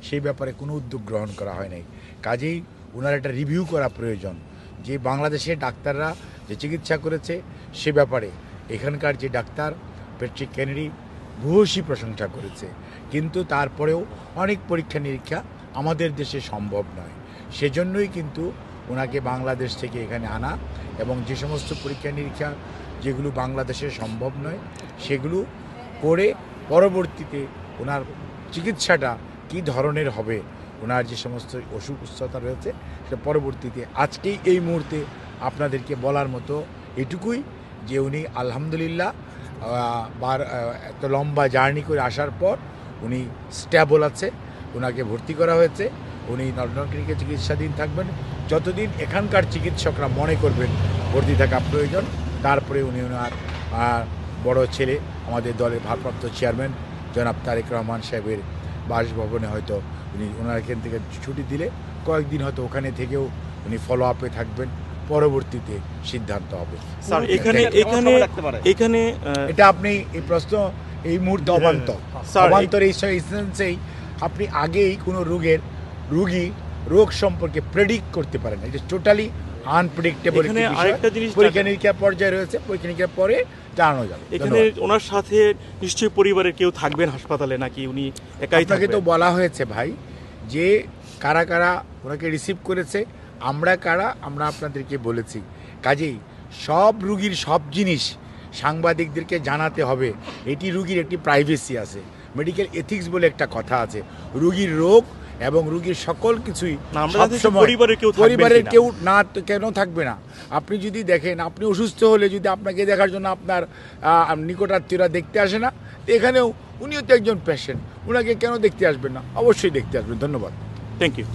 সেই ব্যাপারে কোনো উদ্যোগ গ্রহণ করা হয় নাই। কাজেই ওনার একটা রিভিউ করা প্রয়োজন যে বাংলাদেশের ডাক্তাররা যে চিকিৎসা করেছে সে ব্যাপারে এখানকার যে ডাক্তার প্যাট্রিক কেনেডি ভূয়সী প্রশংসা করেছে, কিন্তু তারপরেও অনেক পরীক্ষা নিরীক্ষা আমাদের দেশে সম্ভব নয়। সেজন্যই কিন্তু ওনাকে বাংলাদেশ থেকে এখানে আনা এবং যে সমস্ত পরীক্ষা নিরীক্ষা যেগুলো বাংলাদেশে সম্ভব নয় সেগুলো করে পরবর্তীতে ওনার চিকিৎসাটা কী ধরনের হবে, ওনার যে সমস্ত অসুস্থতা রয়েছে সেটা পরবর্তীতে আজকেই এই মুহূর্তে আপনাদেরকে বলার মতো এটুকুই যে উনি আলহামদুলিল্লাহ এত লম্বা জার্নি করে আসার পর উনি স্ট্যাবল আছে, ওনাকে ভর্তি করা হয়েছে, উনি লন্ডন ক্লিনিকে চিকিৎসাধীন থাকবেন যতদিন এখানকার চিকিৎসকরা মনে করবেন ভর্তি থাকা প্রয়োজন। তারপরে উনি ওনার বড় ছেলে আমাদের দলের ভারপ্রাপ্ত চেয়ারম্যান জনাব তারেক রহমান সাহেবের বাসভবনে হয়তো উনি ওনার এখান থেকে ছুটি দিলে কয়েকদিন হয়তো ওখানে থেকেও উনি ফলো আপে থাকবেন, পরবর্তীতে সিদ্ধান্ত হবে। স্যার এখানে এটা আপনি এই প্রশ্ন এই মুহূর্তে অবান্তর এই সেন্সেই আপনি আগেই কোনো রুগী রোগ সম্পর্কে প্রেডিক্ট করতে পারেন, এটা টোটালি আনপ্রেডিক্টেবল। আরেকটা জিনিস পরীক্ষা নিরীক্ষার পর্যায়ে রয়েছে, পরীক্ষা নিরীক্ষার পরে জানানো যাবে। এখানে ওনার সাথে নিশ্চয়ই পরিবারের কেউ থাকবেন হাসপাতালে, নাকি উনি একাই থাকবেন? আপনাকে তো বলা হয়েছে ভাই যে কারা কারা ওনাকে রিসিভ করেছে, আমরা কারা আমরা আপনাদেরকে বলেছি। কাজেই সব রুগীর সব জিনিস সাংবাদিকদেরকে জানাতে হবে। এটি রুগীর একটি প্রাইভেসি আছে, মেডিকেল এথিক্স বলে একটা কথা আছে। রুগীর রোগ এবং রুগীর সকল কিছুই পরিবারের কেউ না কেন থাকবে না। আপনি যদি দেখেন আপনি অসুস্থ হলে যদি আপনাকে দেখার জন্য আপনার নিকটাত্মীয়রা দেখতে আসে না, এখানেও উনিও তো একজন পেশেন্ট, ওনাকে কেন দেখতে আসবেন না? অবশ্যই দেখতে আসবেন। ধন্যবাদ। Thank you.